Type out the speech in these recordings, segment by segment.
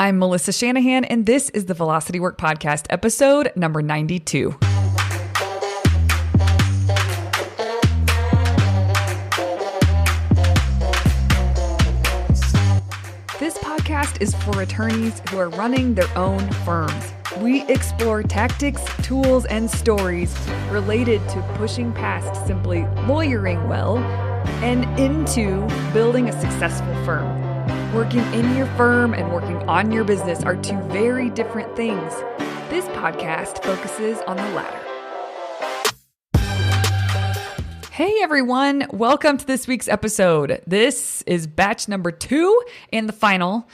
I'm Melissa Shanahan, and this is the Velocity Work Podcast, episode number 92. This podcast is for attorneys who are running their own firms. We explore tactics, tools, and stories related to pushing past simply lawyering well and into building a successful firm. Working in your firm and working on your business are two very different things. This podcast focuses on the latter. Hey everyone, welcome to this week's episode. This is batch number 2 and the final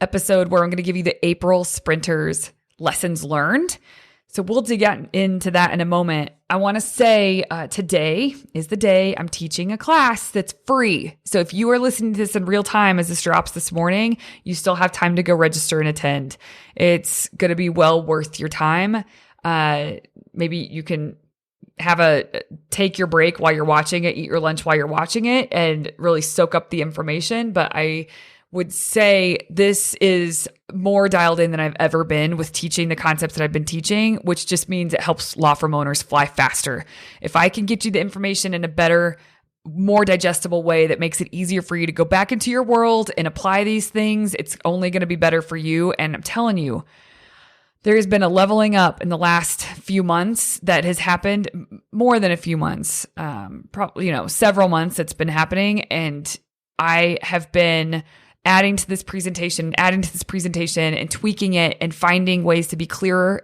episode where I'm going to give you the April Sprinters lessons learned. So we'll dig into that in a moment. I want to say today is the day I'm teaching a class that's free. So if you are listening to this in real time as this drops this morning, you still have time to go register and attend. It's going to be well worth your time. Maybe you can take your break while you're watching it, eat your lunch while you're watching it, and really soak up the information. But I would say this is more dialed in than I've ever been with teaching the concepts that I've been teaching, which just means it helps law firm owners fly faster. If I can get you the information in a better, more digestible way that makes it easier for you to go back into your world and apply these things, it's only going to be better for you. And I'm telling you, there has been a leveling up in the last few months that has happened, more than a few months, probably, several months it's been happening. And I have been adding to this presentation and tweaking it and finding ways to be clearer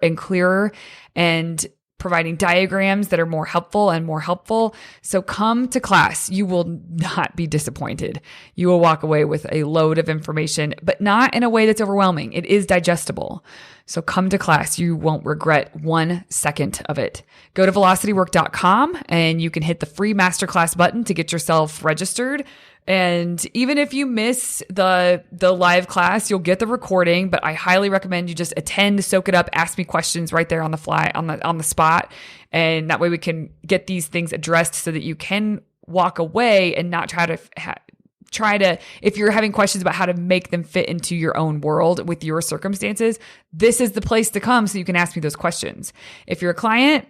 and providing diagrams that are more helpful. So come to class. You will not be disappointed. You will walk away with a load of information, but not in a way that's overwhelming. It is digestible. So come to class. You won't regret 1 second of it. Go to velocitywork.com and you can hit the free masterclass button to get yourself registered. And even if you miss the live class, you'll get the recording, but I highly recommend you just attend, soak it up, ask me questions right there on the fly, on the spot. And that way we can get these things addressed so that you can walk away and not try to, if you're having questions about how to make them fit into your own world with your circumstances, this is the place to come so you can ask me those questions. If you're a client,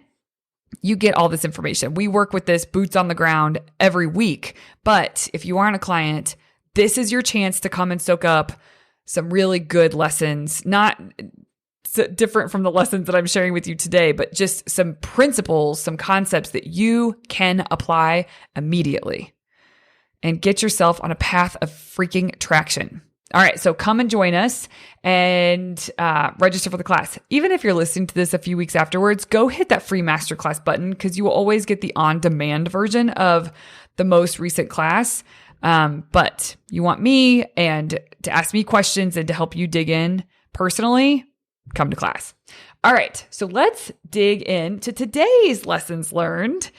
you get all this information. We work with this boots on the ground every week. But if you aren't a client, this is your chance to come and soak up some really good lessons, not different from the lessons that I'm sharing with you today, but just some principles, some concepts that you can apply immediately and get yourself on a path of freaking traction. All right, so come and join us and register for the class. Even if you're listening to this a few weeks afterwards, go hit that free masterclass button because you will always get the on-demand version of the most recent class. But you want me and to ask me questions and to help you dig in personally, come to class. All right, so let's dig into today's lessons learned.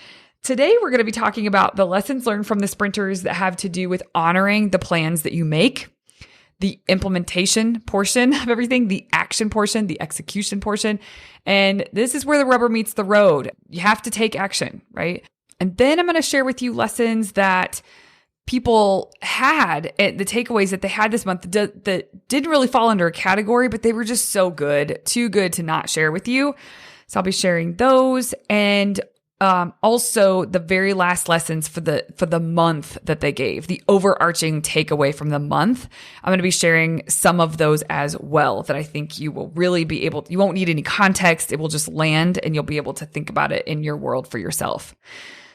Today, we're going to be talking about the lessons learned from the sprinters that have to do with honoring the plans that you make, the implementation portion of everything, the action portion, the execution portion. And this is where the rubber meets the road. You have to take action, right? And then I'm going to share with you lessons that people had, the takeaways that they had this month that didn't really fall under a category, but they were just so good, too good to not share with you. So I'll be sharing those and also the very last lessons for the month that they gave, the overarching takeaway from the month. I'm going to be sharing some of those as well that I think you will really be able, you won't need any context. It will just land and you'll be able to think about it in your world for yourself.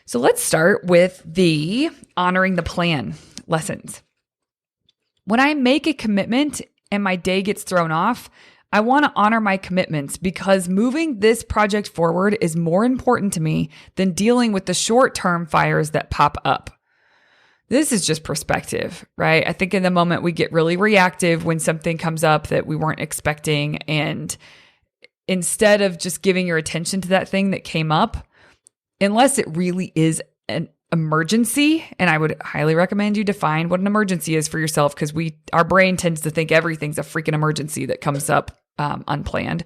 So let's start with the honoring the plan lessons. When I make a commitment and my day gets thrown off, I want to honor my commitments because moving this project forward is more important to me than dealing with the short-term fires that pop up. This is just perspective, right? I think in the moment we get really reactive when something comes up that we weren't expecting. And instead of just giving your attention to that thing that came up, unless it really is an emergency, and I would highly recommend you define what an emergency is for yourself because our brain tends to think everything's a freaking emergency that comes up unplanned.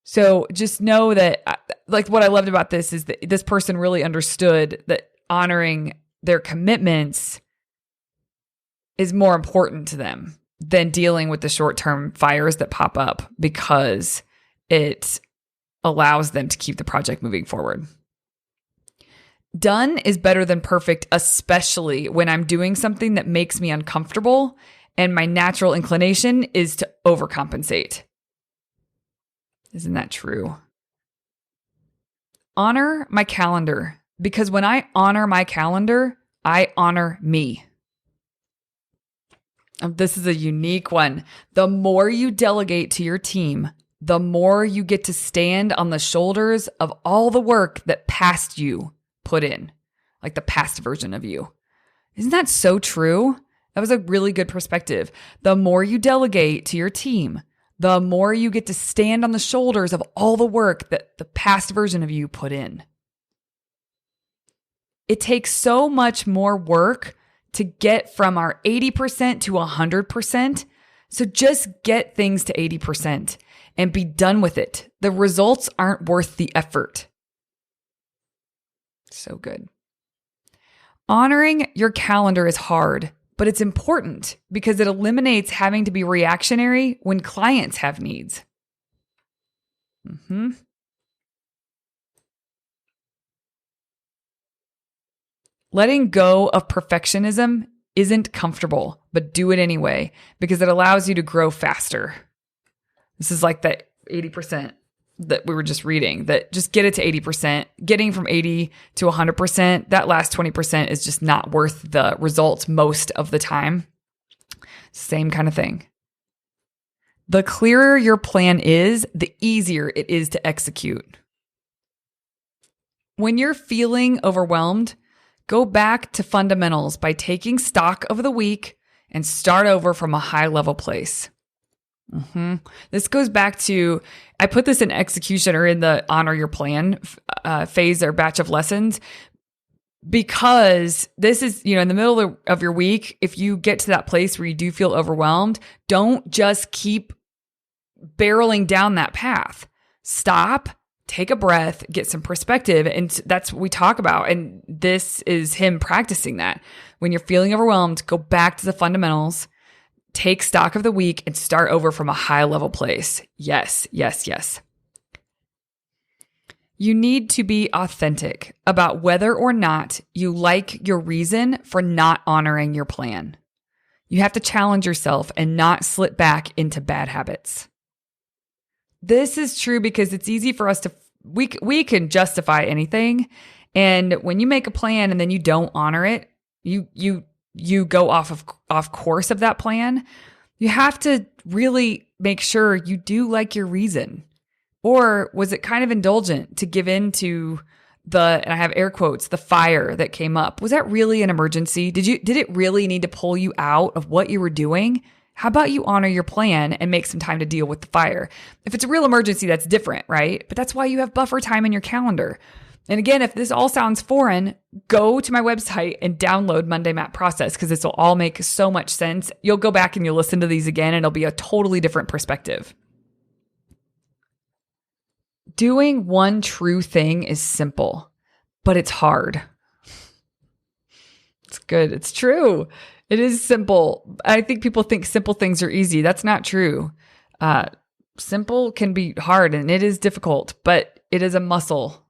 So just know that, like, what I loved about this is that this person really understood that honoring their commitments is more important to them than dealing with the short-term fires that pop up, because it allows them to keep the project moving forward. Done is better than perfect, especially when I'm doing something that makes me uncomfortable and my natural inclination is to overcompensate. Isn't that true? Honor my calendar, because when I honor my calendar, I honor me. This is a unique one. The more you delegate to your team, the more you get to stand on the shoulders of all the work that past you put in, like the past version of you. Isn't that so true? That was a really good perspective. The more you delegate to your team, the more you get to stand on the shoulders of all the work that the past version of you put in. It takes so much more work to get from our 80% to 100%. So just get things to 80% and be done with it. The results aren't worth the effort. So good. Honoring your calendar is hard, but it's important because it eliminates having to be reactionary when clients have needs. Letting go of perfectionism isn't comfortable, but do it anyway because it allows you to grow faster. This is like that 80% that we were just reading, that just get it to 80%. Getting from 80 to 100%, that last 20% is just not worth the results most of the time. Same kind of thing. The clearer your plan is, the easier it is to execute. When you're feeling overwhelmed, go back to fundamentals by taking stock of the week and start over from a high level place. This goes back to, I put this in execution or in the honor your plan phase or batch of lessons, because this is, in the middle of your week, if you get to that place where you do feel overwhelmed, don't just keep barreling down that path. Stop, take a breath, get some perspective. And that's what we talk about. And this is him practicing that. When you're feeling overwhelmed, go back to the fundamentals, take stock of the week, and start over from a high level place. Yes, yes, yes. You need to be authentic about whether or not you like your reason for not honoring your plan. You have to challenge yourself and not slip back into bad habits. This is true because it's easy for us to, we can justify anything. And when you make a plan and then you don't honor it, you go off course of that plan. You have to really make sure you do like your reason. Or was it kind of indulgent to give in to and I have air quotes, the fire that came up? Was that really an emergency? Did it really need to pull you out of what you were doing? How about you honor your plan and make some time to deal with the fire? If it's a real emergency, that's different, right? But that's why you have buffer time in your calendar. And again, if this all sounds foreign, go to my website and download Monday Map Process, because this will all make so much sense. You'll go back and you'll listen to these again and it'll be a totally different perspective. Doing one true thing is simple, but it's hard. It's good. It's true. It is simple. I think people think simple things are easy. That's not true. Simple can be hard and it is difficult, but it is a muscle,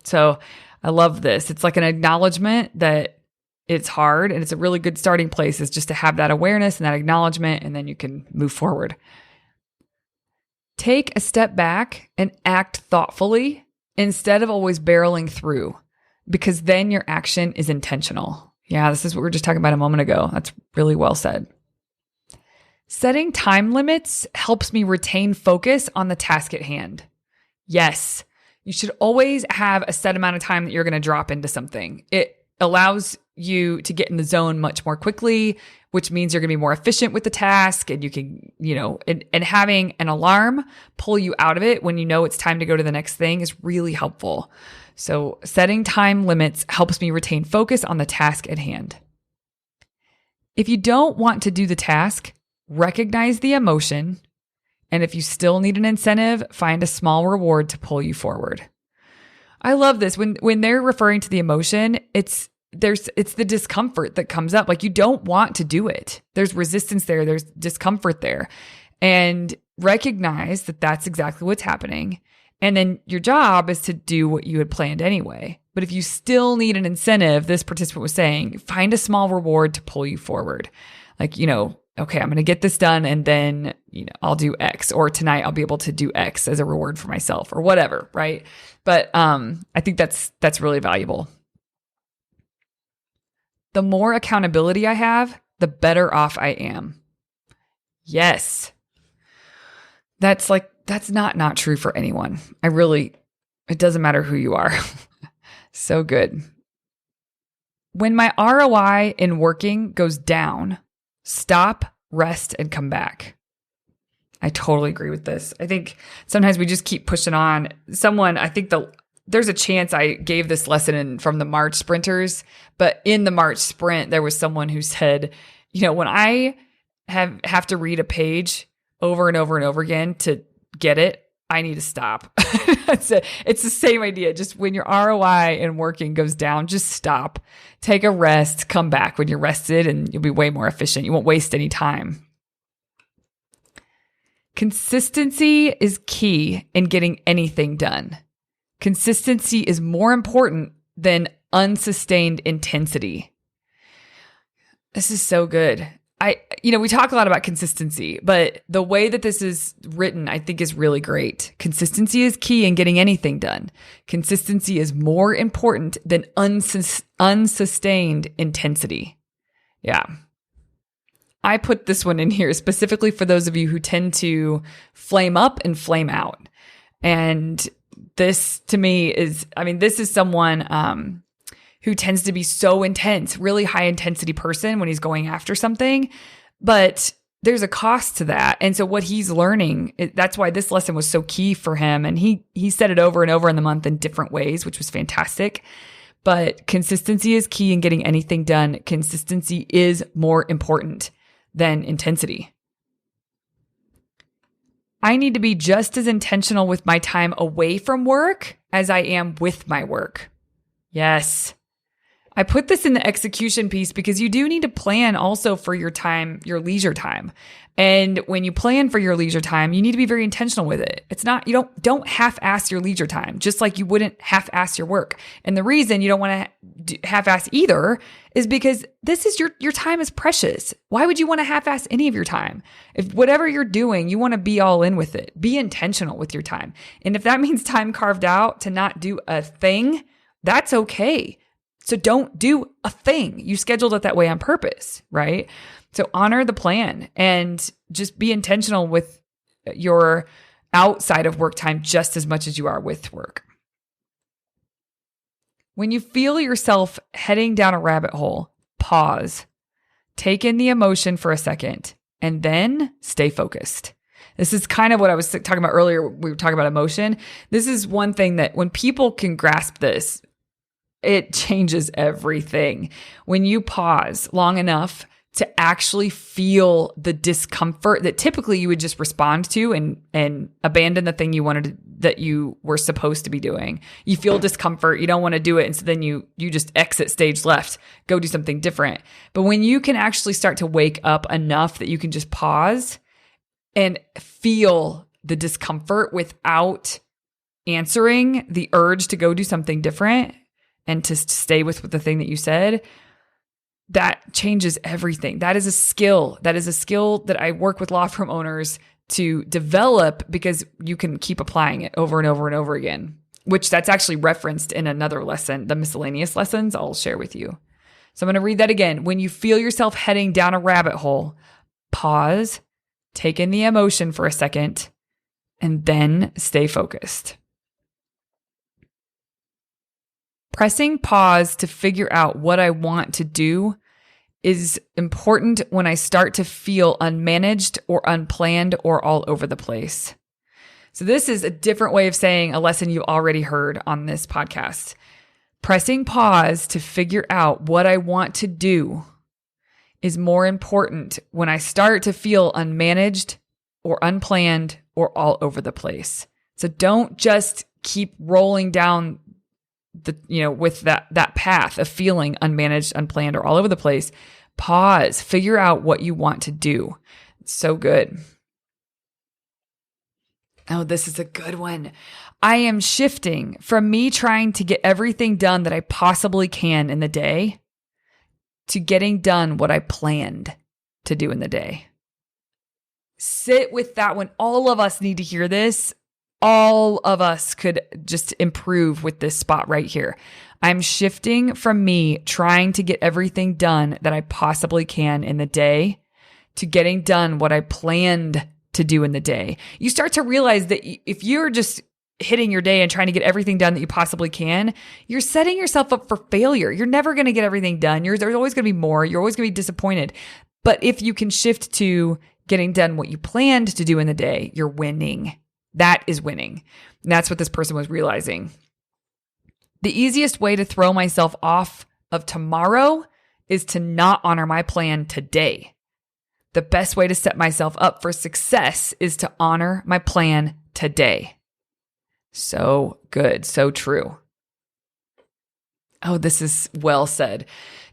So I love this. It's like an acknowledgement that it's hard, and it's a really good starting place is just to have that awareness and that acknowledgement, and then you can move forward. Take a step back and act thoughtfully instead of always barreling through, because then your action is intentional. Yeah, this is what we were just talking about a moment ago. That's really well said. Setting time limits helps me retain focus on the task at hand. Yes, you should always have a set amount of time that you're going to drop into something. It allows you to get in the zone much more quickly, which means you're going to be more efficient with the task, and you can, and having an alarm pull you out of it when you know it's time to go to the next thing is really helpful. So setting time limits helps me retain focus on the task at hand. If you don't want to do the task, recognize the emotion. And if you still need an incentive, find a small reward to pull you forward. I love this. When they're referring to the emotion, it's it's the discomfort that comes up. Like you don't want to do it. There's resistance there. There's discomfort there. And recognize that that's exactly what's happening. And then your job is to do what you had planned anyway. But if you still need an incentive, this participant was saying, find a small reward to pull you forward. Like, okay, I'm going to get this done and then, I'll do X, or tonight I'll be able to do X as a reward for myself or whatever. Right. But, I think that's really valuable. The more accountability I have, the better off I am. Yes. That's not true for anyone. It doesn't matter who you are. So good. When my ROI in working goes down, stop, rest, and come back. I totally agree with this. I think sometimes we just keep pushing on. There's a chance I gave this lesson from the March sprinters, but in the March sprint, there was someone who said, when I have to read a page over and over and over again to get it, I need to stop. It's the same idea. Just when your ROI in working goes down, just stop, take a rest, come back when you're rested, and you'll be way more efficient. You won't waste any time. Consistency is key in getting anything done. Consistency is more important than unsustained intensity. This is so good. We talk a lot about consistency, but the way that this is written, I think is really great. Consistency is key in getting anything done. Consistency is more important than unsustained intensity. Yeah. I put this one in here specifically for those of you who tend to flame up and flame out. And this to me this is someone, who tends to be so intense, really high intensity person when he's going after something, but there's a cost to that. And so what he's learning, that's why this lesson was so key for him. And he said it over and over in the month in different ways, which was fantastic. But consistency is key in getting anything done. Consistency is more important than intensity. I need to be just as intentional with my time away from work as I am with my work. Yes. I put this in the execution piece because you do need to plan also for your time, your leisure time. And when you plan for your leisure time, you need to be very intentional with it. It's not, don't half-ass your leisure time, just like you wouldn't half-ass your work. And the reason you don't want to half-ass either is because this is your time is precious. Why would you want to half-ass any of your time? If whatever you're doing, you want to be all in with it. Be intentional with your time. And if that means time carved out to not do a thing, that's okay. So don't do a thing. You scheduled it that way on purpose, right? So honor the plan and just be intentional with your outside of work time just as much as you are with work. When you feel yourself heading down a rabbit hole, pause, take in the emotion for a second, and then stay focused. This is kind of what I was talking about earlier. We were talking about emotion. This is one thing that when people can grasp this, it changes everything. When you pause long enough to actually feel the discomfort that typically you would just respond to and abandon the thing that you were supposed to be doing. You feel discomfort, you don't want to do it, and so then you just exit stage left, go do something different. But when you can actually start to wake up enough that you can just pause and feel the discomfort without answering the urge to go do something different, and to stay with the thing that you said, that changes everything. That is a skill. That is a skill that I work with law firm owners to develop because you can keep applying it over and over and over again, which that's actually referenced in another lesson, the miscellaneous lessons I'll share with you. So I'm going to read that again. When you feel yourself heading down a rabbit hole, pause, take in the emotion for a second, and then stay focused. Pressing pause to figure out what I want to do is important when I start to feel unmanaged or unplanned or all over the place. So this is a different way of saying a lesson you've already heard on this podcast. Pressing pause to figure out what I want to do is more important when I start to feel unmanaged or unplanned or all over the place. So don't just keep rolling down with that path of feeling unmanaged, unplanned, or all over the place, pause, figure out what you want to do. It's so good. Oh, this is a good one. I am shifting from me trying to get everything done that I possibly can in the day to getting done what I planned to do in the day. Sit with that one. All of us need to hear this. All of us could just improve with this spot right here. I'm shifting from me trying to get everything done that I possibly can in the day to getting done what I planned to do in the day. You start to realize that if you're just hitting your day and trying to get everything done that you possibly can, you're setting yourself up for failure. You're never going to get everything done. There's always going to be more. You're always going to be disappointed. But if you can shift to getting done what you planned to do in the day, you're winning. That is winning. And that's what this person was realizing. The easiest way to throw myself off of tomorrow is to not honor my plan today. The best way to set myself up for success is to honor my plan today. So good. So true. Oh, this is well said.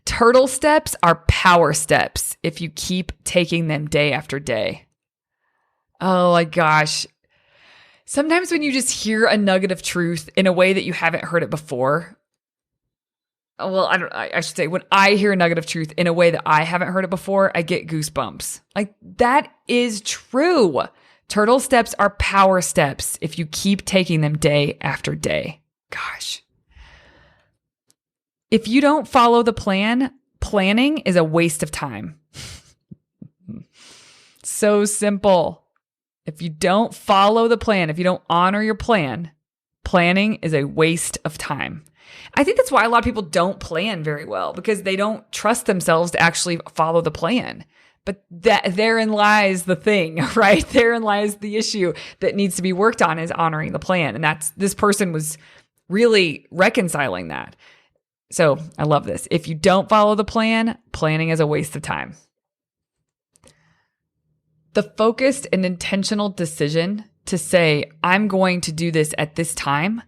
Turtle steps are power steps if you keep taking them day after day. Oh my gosh. Sometimes when you just hear a nugget of truth in a way that you haven't heard it before, well, I should say when I hear a nugget of truth in a way that I haven't heard it before, I get goosebumps. Like, that is true. Turtle steps are power steps if you keep taking them day after day. Gosh. If you don't follow the plan, planning is a waste of time. So simple. If you don't follow the plan, if you don't honor your plan, planning is a waste of time. I think that's why a lot of people don't plan very well, because they don't trust themselves to actually follow the plan. But therein lies the thing, right? Therein lies the issue that needs to be worked on, is honoring the plan. And this person was really reconciling that. So I love this. If you don't follow the plan, planning is a waste of time. The focused and intentional decision to say, I'm going to do this at this time,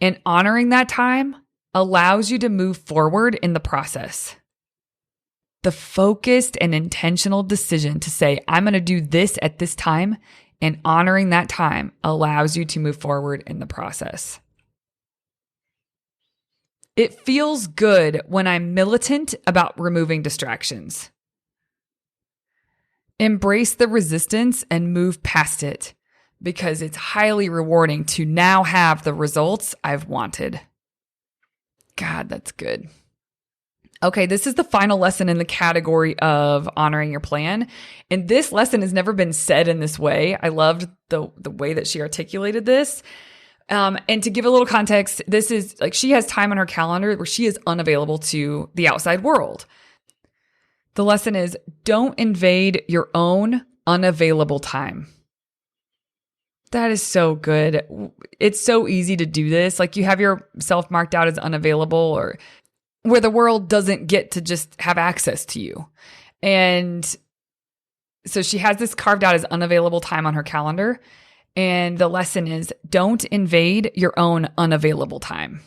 and honoring that time allows you to move forward in the process. The focused and intentional decision to say, I'm going to do this at this time, and honoring that time allows you to move forward in the process. It feels good when I'm militant about removing distractions. Embrace the resistance and move past it, because it's highly rewarding to now have the results I've wanted. God, that's good. Okay, this is the final lesson in the category of honoring your plan. And this lesson has never been said in this way. I loved the way that she articulated this. And to give a little context, this is like, she has time on her calendar where she is unavailable to the outside world. The lesson is, don't invade your own unavailable time. That is so good. It's so easy to do this. Like, you have yourself marked out as unavailable, or where the world doesn't get to just have access to you. And so she has this carved out as unavailable time on her calendar. And the lesson is, don't invade your own unavailable time.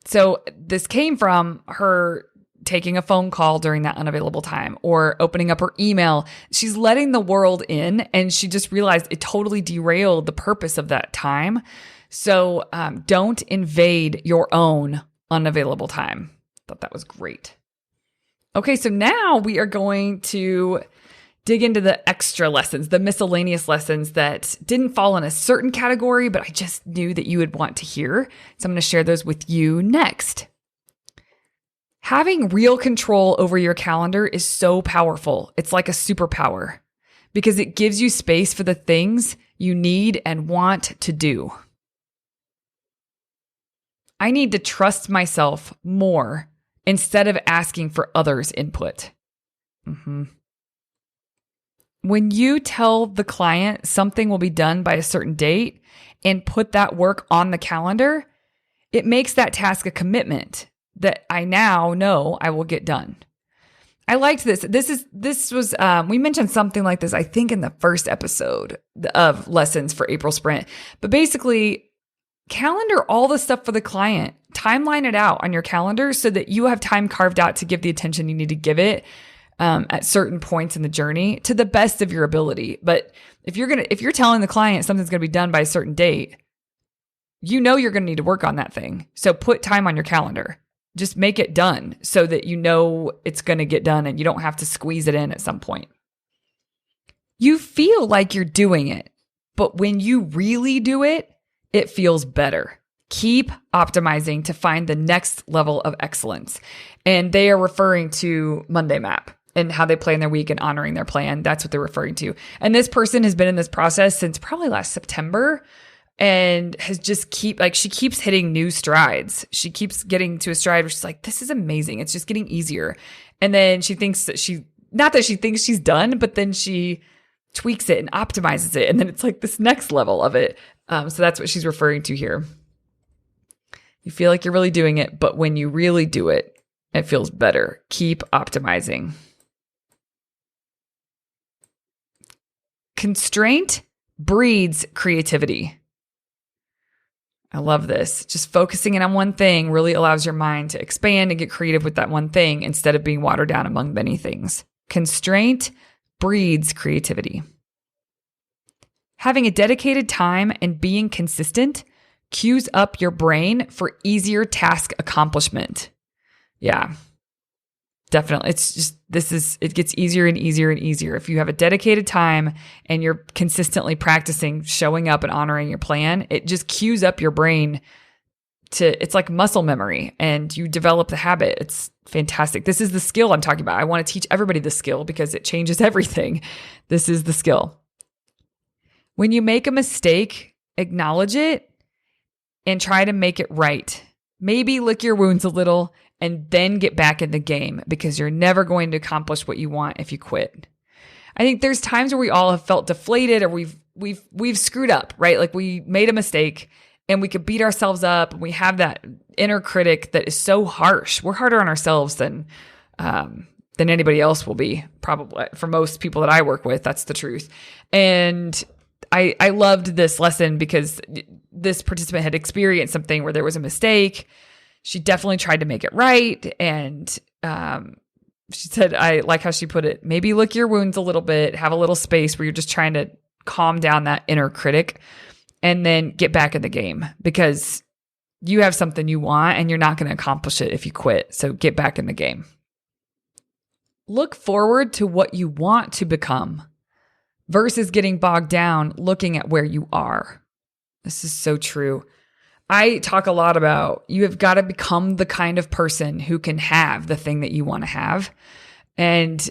So this came from her taking a phone call during that unavailable time, or opening up her email. She's letting the world in, and she just realized it totally derailed the purpose of that time. So don't invade your own unavailable time. Thought that was great. Okay, so now we are going to dig into the extra lessons, the miscellaneous lessons that didn't fall in a certain category, but I just knew that you would want to hear. So I'm going to share those with you next. Having real control over your calendar is so powerful. It's like a superpower, because it gives you space for the things you need and want to do. I need to trust myself more instead of asking for others' input. When you tell the client something will be done by a certain date and put that work on the calendar, it makes that task a commitment that I now know I will get done. I liked this. This was we mentioned something like this, I think, in the first episode of Lessons for April Sprint. But basically, calendar all the stuff for the client. Timeline it out on your calendar so that you have time carved out to give the attention you need to give it at certain points in the journey to the best of your ability. But if you're telling the client something's going to be done by a certain date, you know you're going to need to work on that thing. So put time on your calendar. Just make it done so that you know it's going to get done and you don't have to squeeze it in at some point. You feel like you're doing it, but when you really do it, it feels better. Keep optimizing to find the next level of excellence. And they are referring to Monday Map and how they plan their week and honoring their plan. That's what they're referring to. And this person has been in this process since probably last September and has just she keeps hitting new strides. She keeps getting to a stride where she's like, this is amazing. It's just getting easier. And then she thinks that not that she thinks she's done, but then she tweaks it and optimizes it. And then it's like this next level of it. So that's what she's referring to here. You feel like you're really doing it, but when you really do it, it feels better. Keep optimizing. Constraint breeds creativity. I love this. Just focusing in on one thing really allows your mind to expand and get creative with that one thing instead of being watered down among many things. Constraint breeds creativity. Having a dedicated time and being consistent cues up your brain for easier task accomplishment. Yeah, definitely. It gets easier and easier and easier. If you have a dedicated time and you're consistently practicing showing up and honoring your plan, it just cues up your brain it's like muscle memory and you develop the habit. It's fantastic. This is the skill I'm talking about. I want to teach everybody the skill because it changes everything. This is the skill. When you make a mistake, acknowledge it and try to make it right. Maybe lick your wounds a little and then get back in the game because you're never going to accomplish what you want if you quit. I think there's times where we all have felt deflated or we've screwed up, right? Like we made a mistake and we could beat ourselves up. And we have that inner critic that is so harsh. We're harder on ourselves than anybody else will be, probably for most people that I work with. That's the truth. And I loved this lesson because this participant had experienced something where there was a mistake. She definitely tried to make it right. And she said, I like how she put it, maybe lick your wounds a little bit, have a little space where you're just trying to calm down that inner critic and then get back in the game because you have something you want and you're not going to accomplish it if you quit. So get back in the game. Look forward to what you want to become versus getting bogged down looking at where you are. This is so true. I talk a lot about you have got to become the kind of person who can have the thing that you want to have. And,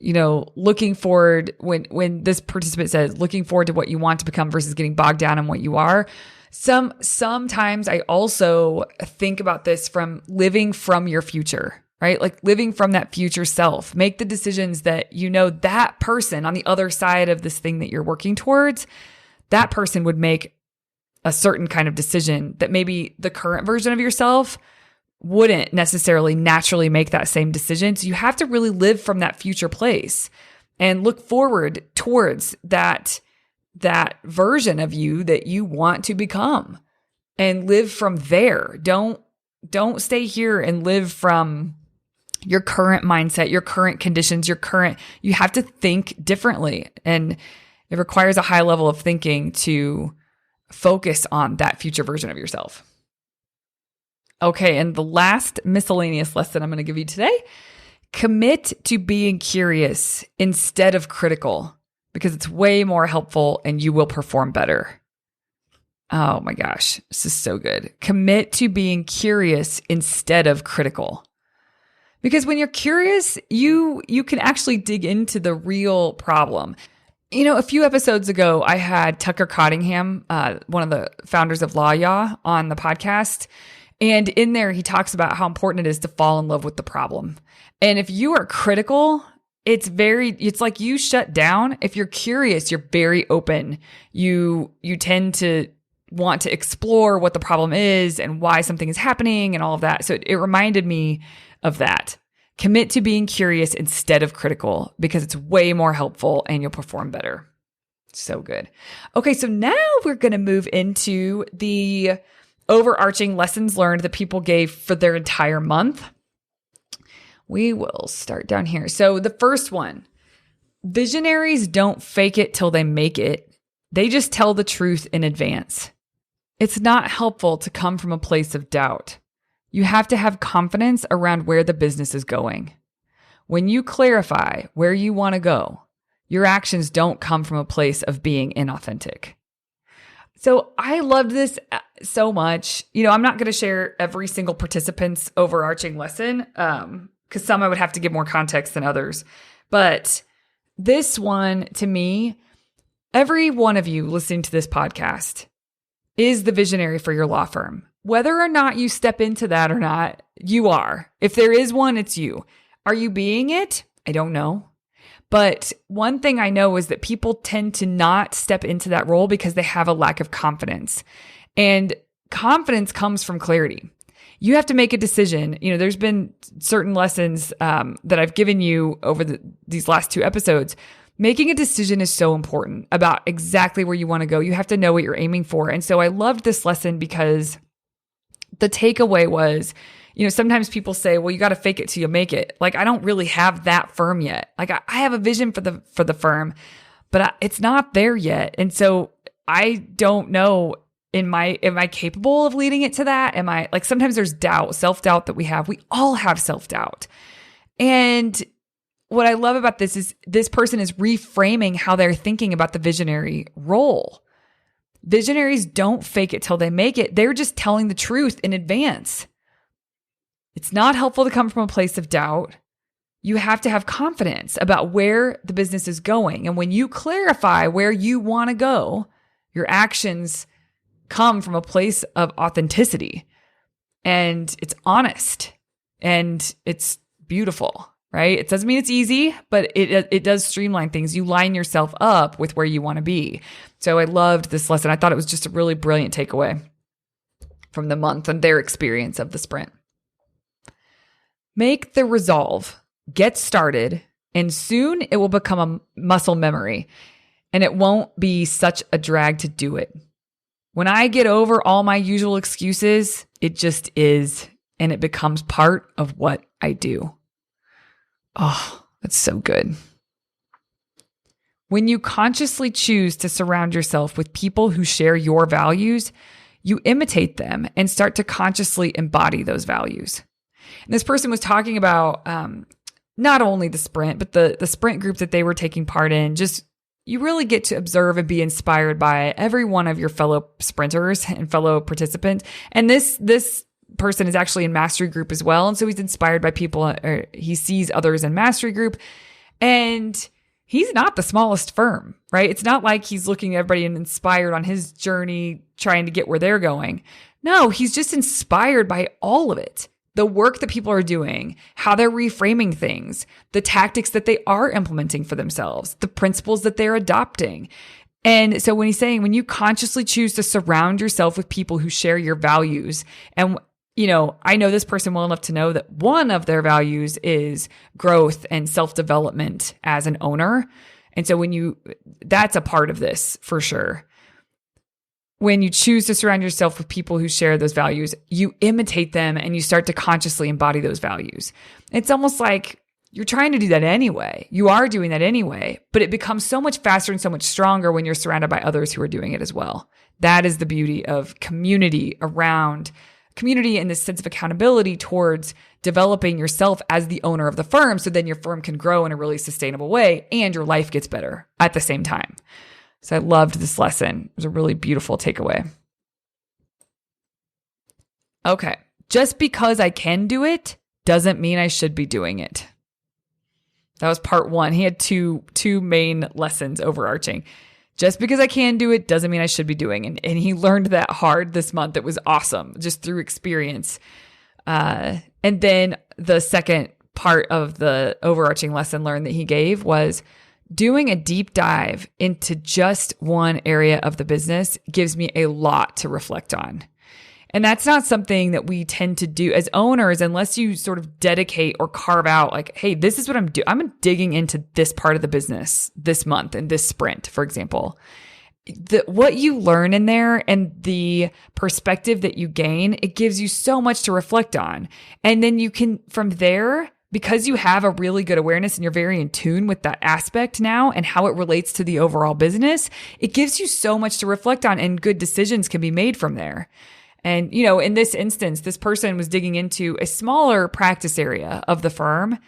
looking forward, when this participant says, looking forward to what you want to become versus getting bogged down in what you are, sometimes I also think about this from living from your future, right? Like living from that future self. Make the decisions that that person on the other side of this thing that you're working towards, that person would make a certain kind of decision that maybe the current version of yourself wouldn't necessarily naturally make that same decision. So you have to really live from that future place and look forward towards that version of you that you want to become and live from there. Don't stay here and live from your current mindset, your current conditions, you have to think differently. And it requires a high level of thinking to focus on that future version of yourself. Okay, and the last miscellaneous lesson I'm going to give you today, commit to being curious instead of critical because it's way more helpful and you will perform better. Oh my gosh, this is so good. Commit to being curious instead of critical. Because when you're curious, you can actually dig into the real problem. A few episodes ago, I had Tucker Cottingham, one of the founders of Law Ya, on the podcast. And in there, he talks about how important it is to fall in love with the problem. And if you are critical, it's like you shut down. If you're curious, you're very open. You tend to want to explore what the problem is and why something is happening and all of that. So it reminded me of that. Commit to being curious instead of critical because it's way more helpful and you'll perform better. So good. Okay, so now we're going to move into the overarching lessons learned that people gave for their entire month. We will start down here. So the first one, visionaries don't fake it till they make it. They just tell the truth in advance. It's not helpful to come from a place of doubt. You have to have confidence around where the business is going. When you clarify where you want to go, your actions don't come from a place of being inauthentic. So I loved this so much. I'm not going to share every single participant's overarching lesson because some I would have to give more context than others. But this one, to me, every one of you listening to this podcast is the visionary for your law firm. Whether or not you step into that or not, you are. If there is one, it's you. Are you being it? I don't know. But one thing I know is that people tend to not step into that role because they have a lack of confidence. And confidence comes from clarity. You have to make a decision. There's been certain lessons that I've given you over these last 2 episodes. Making a decision is so important about exactly where you want to go. You have to know what you're aiming for. And so I loved this lesson because the takeaway was, sometimes people say, well, you got to fake it till you make it. Like, I don't really have that firm yet. Like, I have a vision for the firm, but it's not there yet. And so I don't know, am I capable of leading it to that? Am I, like, sometimes there's doubt, self-doubt that we have. We all have self-doubt. And what I love about this is this person is reframing how they're thinking about the visionary role. Visionaries don't fake it till they make it. They're just telling the truth in advance. It's not helpful to come from a place of doubt. You have to have confidence about where the business is going. And when you clarify where you want to go, your actions come from a place of authenticity. And it's honest. And it's beautiful, right? It doesn't mean it's easy, but it does streamline things. You line yourself up with where you want to be. So I loved this lesson. I thought it was just a really brilliant takeaway from the month and their experience of the sprint. Make the resolve, get started, and soon it will become a muscle memory, and it won't be such a drag to do it. When I get over all my usual excuses, it just is, and it becomes part of what I do. Oh, that's so good. When you consciously choose to surround yourself with people who share your values, you imitate them and start to consciously embody those values. And this person was talking about not only the sprint, but the sprint group that they were taking part in. Just, you really get to observe and be inspired by every one of your fellow sprinters and fellow participants. And this person is actually in mastery group as well. And so he's inspired by people, or he sees others in mastery group. And he's not the smallest firm, right? It's not like he's looking at everybody and inspired on his journey, trying to get where they're going. No, he's just inspired by all of it. The work that people are doing, how they're reframing things, the tactics that they are implementing for themselves, the principles that they're adopting. And so when he's saying, when you consciously choose to surround yourself with people who share your values, and I know this person well enough to know that one of their values is growth and self-development as an owner. And so that's a part of this for sure. When you choose to surround yourself with people who share those values, you imitate them and you start to consciously embody those values. It's almost like you're trying to do that anyway. You are doing that anyway, but it becomes so much faster and so much stronger when you're surrounded by others who are doing it as well. That is the beauty of community in this sense of accountability towards developing yourself as the owner of the firm. So then your firm can grow in a really sustainable way and your life gets better at the same time. So I loved this lesson. It was a really beautiful takeaway. Okay. Just because I can do it doesn't mean I should be doing it. That was part 1. He had two main lessons overarching. Just because I can do it doesn't mean I should be doing it. And he learned that hard this month. It was awesome, just through experience. And then the second part of the overarching lesson learned that he gave was doing a deep dive into just one area of the business gives me a lot to reflect on. And that's not something that we tend to do as owners unless you sort of dedicate or carve out like, hey, this is what I'm doing. I'm digging into this part of the business this month and this sprint, for example. What you learn in there and the perspective that you gain, it gives you so much to reflect on. And then you can, from there, because you have a really good awareness and you're very in tune with that aspect now and how it relates to the overall business, it gives you so much to reflect on and good decisions can be made from there. And, in this instance, this person was digging into a smaller practice area of the firm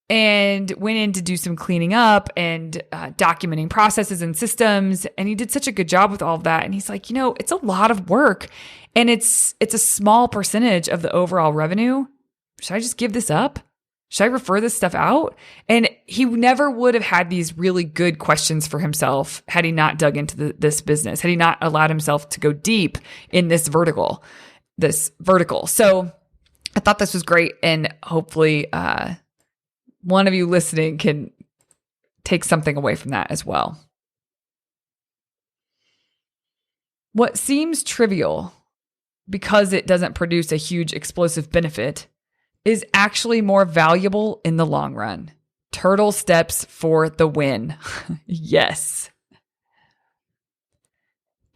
and went in to do some cleaning up and documenting processes and systems. And he did such a good job with all of that. And he's like, it's a lot of work and it's a small percentage of the overall revenue. Should I just give this up? Should I refer this stuff out? And he never would have had these really good questions for himself had he not dug into this business, had he not allowed himself to go deep in this vertical. So I thought this was great. And hopefully one of you listening can take something away from that as well. What seems trivial because it doesn't produce a huge explosive benefit is actually more valuable in the long run. Turtle steps for the win. Yes.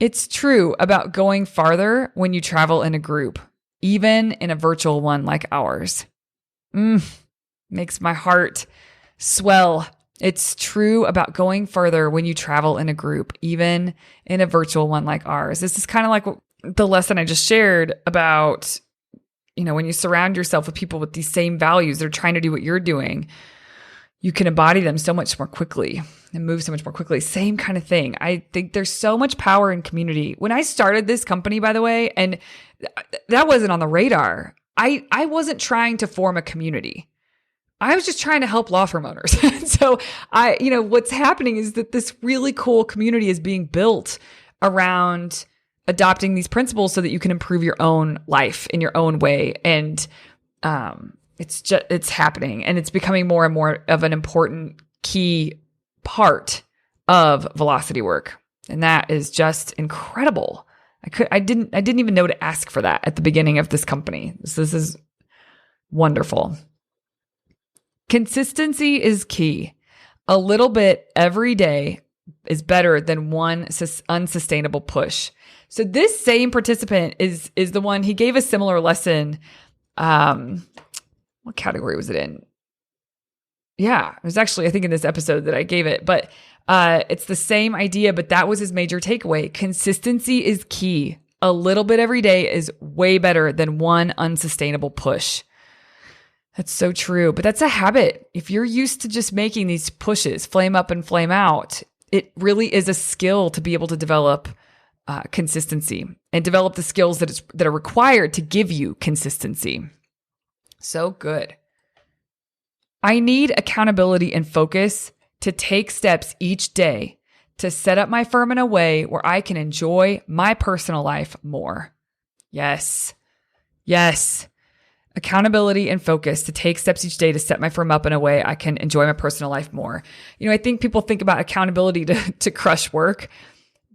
It's true about going farther when you travel in a group, even in a virtual one like ours. Makes my heart swell. It's true about going further when you travel in a group, even in a virtual one like ours. This is kind of like the lesson I just shared about when you surround yourself with people with these same values, they're trying to do what you're doing, you can embody them so much more quickly and move so much more quickly. Same kind of thing. I think there's so much power in community. When I started this company, by the way, and that wasn't on the radar, I wasn't trying to form a community. I was just trying to help law firm owners. So what's happening is that this really cool community is being built around adopting these principles so that you can improve your own life in your own way. And it's happening and it's becoming more and more of an important key part of velocity work. And that is just incredible. I didn't even know to ask for that at the beginning of this company. This is wonderful. Consistency is key. A little bit every day is better than one unsustainable push. So this same participant is the one, he gave a similar lesson. What category was it in? Yeah, it was actually, I think in this episode that I gave it, but it's the same idea, but that was his major takeaway. Consistency is key. A little bit every day is way better than one unsustainable push. That's so true, but that's a habit. If you're used to just making these pushes, flame up and flame out, it really is a skill to be able to develop consistency and develop the skills that are required to give you consistency. So good. I need accountability and focus to take steps each day to set up my firm in a way where I can enjoy my personal life more. Yes. Accountability and focus to take steps each day to set my firm up in a way I can enjoy my personal life more. I think people think about accountability to crush work.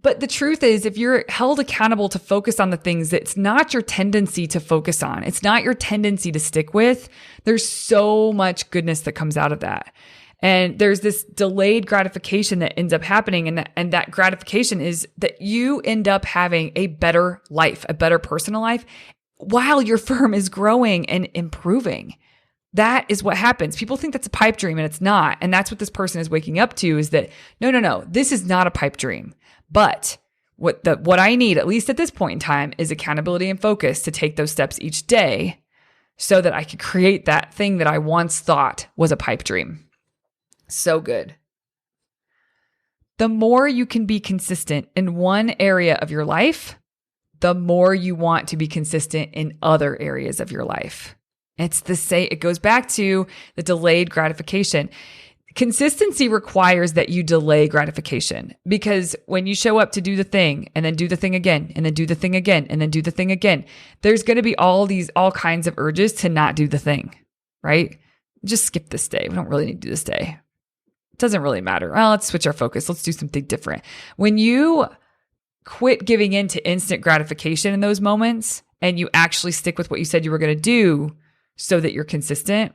But the truth is, if you're held accountable to focus on the things that's not your tendency to focus on, it's not your tendency to stick with, there's so much goodness that comes out of that. And there's this delayed gratification that ends up happening. And that gratification is that you end up having a better life, a better personal life, while your firm is growing and improving. That is what happens. People think that's a pipe dream and it's not. And that's what this person is waking up to is that, no, this is not a pipe dream. But what I need, at least at this point in time, is accountability and focus to take those steps each day so that I could create that thing that I once thought was a pipe dream. So good. The more you can be consistent in one area of your life, the more you want to be consistent in other areas of your life. It goes back to the delayed gratification. Consistency requires that you delay gratification because when you show up to do the thing and then do the thing again and then do the thing again and then do the thing again, there's going to be all kinds of urges to not do the thing, right? Just skip this day. We don't really need to do this day. It doesn't really matter. Well, let's switch our focus. Let's do something different. When you quit giving in to instant gratification in those moments and you actually stick with what you said you were going to do so that you're consistent,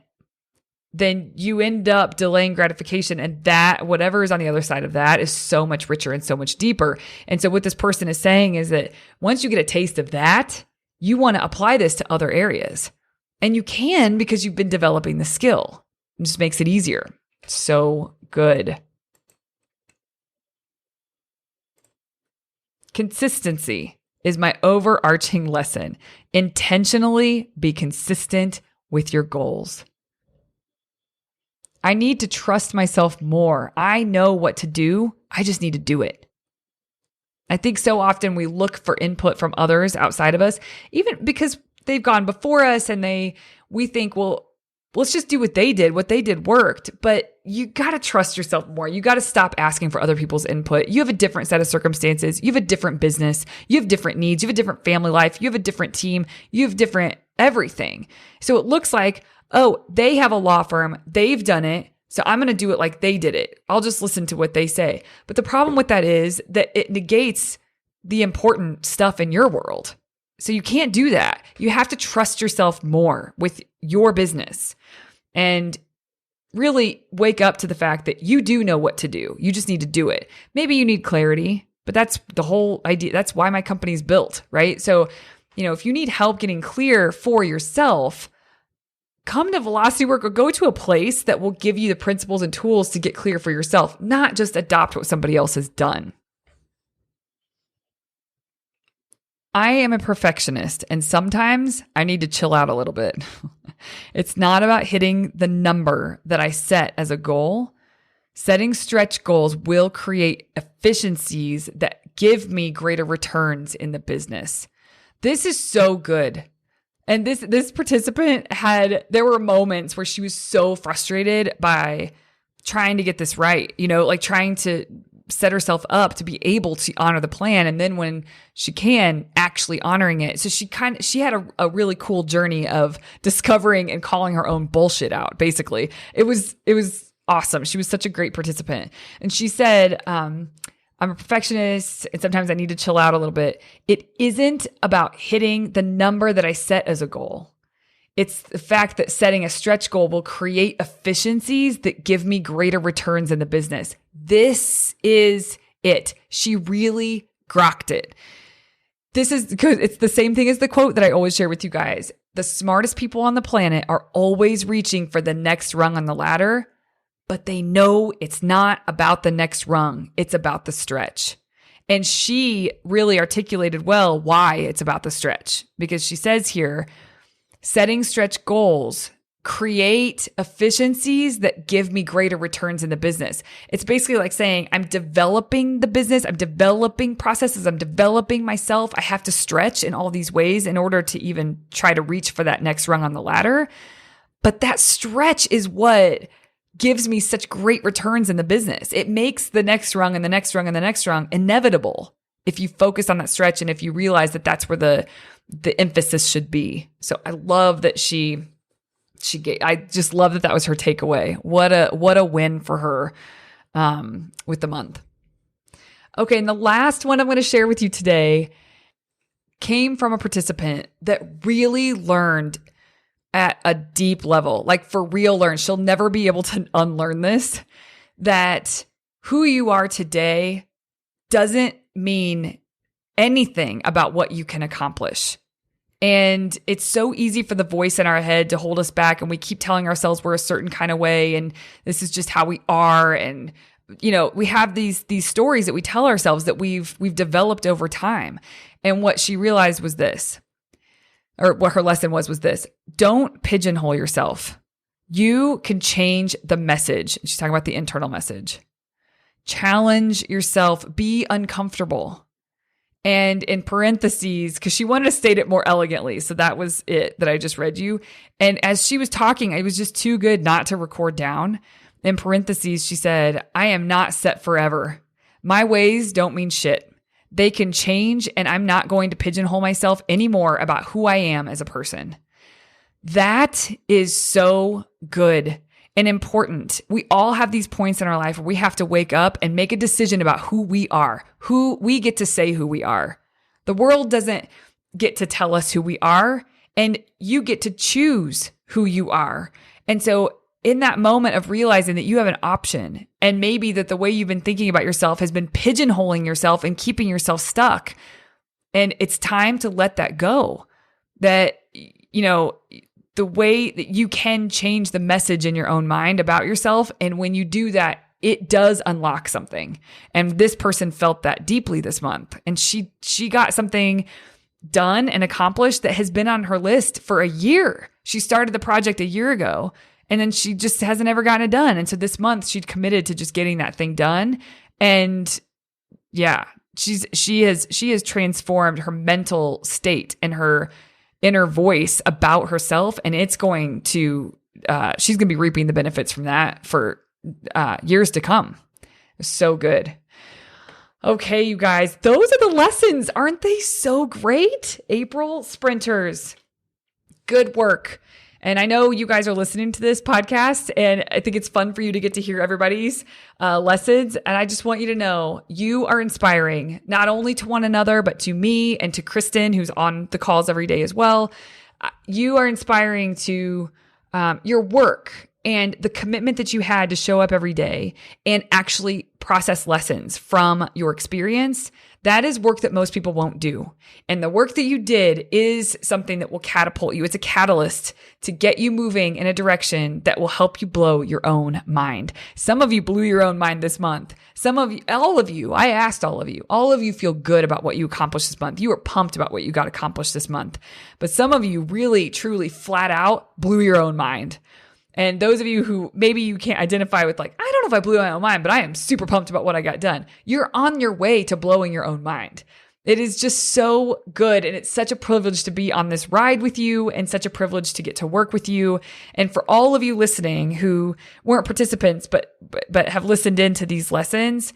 then you end up delaying gratification. And that, whatever is on the other side of that, is so much richer and so much deeper. And so what this person is saying is that once you get a taste of that, you want to apply this to other areas. And you can, because you've been developing the skill. It just makes it easier. So good. Consistency is my overarching lesson. Intentionally be consistent with your goals. I need to trust myself more. I know what to do. I just need to do it. I think so often we look for input from others outside of us, even because they've gone before us, and we think, well, let's just do what they did. What they did worked. But you got to trust yourself more. You got to stop asking for other people's input. You have a different set of circumstances. You have a different business. You have different needs. You have a different family life. You have a different team. You have different everything. So it looks like, oh, they have a law firm. They've done it. So I'm going to do it like they did it. I'll just listen to what they say. But the problem with that is that it negates the important stuff in your world. So you can't do that. You have to trust yourself more with your business and really wake up to the fact that you do know what to do. You just need to do it. Maybe you need clarity, but that's the whole idea. That's why my company's built, right? So, if you need help getting clear for yourself, come to Velocity Work or go to a place that will give you the principles and tools to get clear for yourself, not just adopt what somebody else has done. I am a perfectionist, and sometimes I need to chill out a little bit. It's not about hitting the number that I set as a goal. Setting stretch goals will create efficiencies that give me greater returns in the business. This is so good. And this participant there were moments where she was so frustrated by trying to get this right, like trying to set herself up to be able to honor the plan. And then when she can, actually honoring it. So she had a really cool journey of discovering and calling her own bullshit out, basically. It was awesome. She was such a great participant. And she said, I'm a perfectionist, and sometimes I need to chill out a little bit. It isn't about hitting the number that I set as a goal. It's the fact that setting a stretch goal will create efficiencies that give me greater returns in the business. This is it. She really grokked it. This is good. It's the same thing as the quote that I always share with you guys. The smartest people on the planet are always reaching for the next rung on the ladder, but they know it's not about the next rung. It's about the stretch. And she really articulated well why it's about the stretch, because she says here, setting stretch goals create efficiencies that give me greater returns in the business. It's basically like saying, I'm developing the business, I'm developing processes, I'm developing myself. I have to stretch in all these ways in order to even try to reach for that next rung on the ladder. But that stretch is what gives me such great returns in the business. It makes the next rung and the next rung and the next rung inevitable if you focus on that stretch and if you realize that that's where the emphasis should be. So I love that I just love that was her takeaway. What a win for her with the month. Okay, and the last one I'm going to share with you today came from a participant that really learned at a deep level, like for real learn. She'll never be able to unlearn this, that who you are today doesn't mean anything about what you can accomplish. And it's so easy for the voice in our head to hold us back. And we keep telling ourselves we're a certain kind of way. And this is just how we are. And, we have these stories that we tell ourselves that we've developed over time. And what she realized was this, or what her lesson was this: don't pigeonhole yourself. You can change the message. She's talking about the internal message. Challenge yourself. Be uncomfortable. And in parentheses, because she wanted to state it more elegantly. So that was it that I just read you. And as she was talking, it was just too good not to record down. In parentheses, she said, I am not set forever. My ways don't mean shit. They can change, and I'm not going to pigeonhole myself anymore about who I am as a person. That is so good and important. We all have these points in our life where we have to wake up and make a decision about who we are, who we get to say who we are. The world doesn't get to tell us who we are, and you get to choose who you are. And so in that moment of realizing that you have an option, and maybe that the way you've been thinking about yourself has been pigeonholing yourself and keeping yourself stuck, and it's time to let that go. That, the way that you can change the message in your own mind about yourself. And when you do that, it does unlock something. And this person felt that deeply this month. And she got something done and accomplished that has been on her list for a year. She started the project a year ago, and then she just hasn't ever gotten it done. And so this month she'd committed to just getting that thing done. And yeah, she has transformed her mental state and her inner voice about herself. And it's going to, she's going to be reaping the benefits from that for years to come. So good. Okay, you guys, those are the lessons. Aren't they so great? April sprinters. Good work. And I know you guys are listening to this podcast, and I think it's fun for you to get to hear everybody's lessons. And I just want you to know you are inspiring, not only to one another, but to me and to Kristen, who's on the calls every day as well. You are inspiring to your work and the commitment that you had to show up every day and actually process lessons from your experience. That is work that most people won't do. And the work that you did is something that will catapult you. It's a catalyst to get you moving in a direction that will help you blow your own mind. Some of you blew your own mind this month. All of you, I asked all of you feel good about what you accomplished this month. You were pumped about what you got accomplished this month. But some of you really, truly flat out blew your own mind. And those of you who maybe you can't identify with, like, I don't know if I blew my own mind, but I am super pumped about what I got done. You're on your way to blowing your own mind. It is just so good. And it's such a privilege to be on this ride with you, and such a privilege to get to work with you. And for all of you listening who weren't participants, but have listened into these lessons,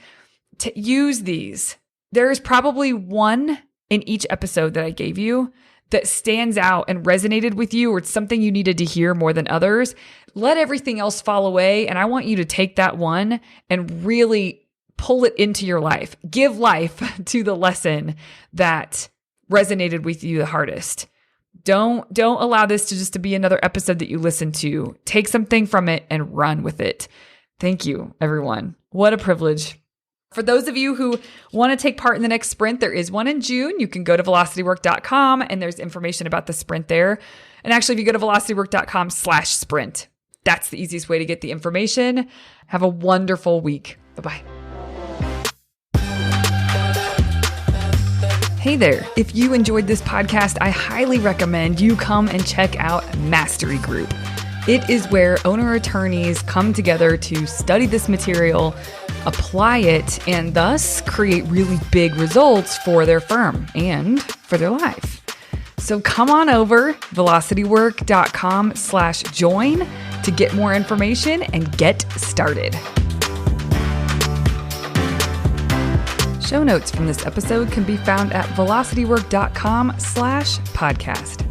to use these. There is probably one in each episode that I gave you that stands out and resonated with you, or it's something you needed to hear more than others. Let everything else fall away. And I want you to take that one and really pull it into your life. Give life to the lesson that resonated with you the hardest. Don't allow this to be another episode that you listen to. Take something from it and run with it. Thank you, everyone. What a privilege. For those of you who want to take part in the next sprint, there is one in June. You can go to velocitywork.com, and there's information about the sprint there. And actually, if you go to velocitywork.com/sprint, that's the easiest way to get the information. Have a wonderful week. Bye-bye. Hey there. If you enjoyed this podcast, I highly recommend you come and check out Mastery Group. It is where owner attorneys come together to study this material, apply it, and thus create really big results for their firm and for their life. So come on over, velocitywork.com/join to get more information and get started. Show notes from this episode can be found at velocitywork.com/podcast.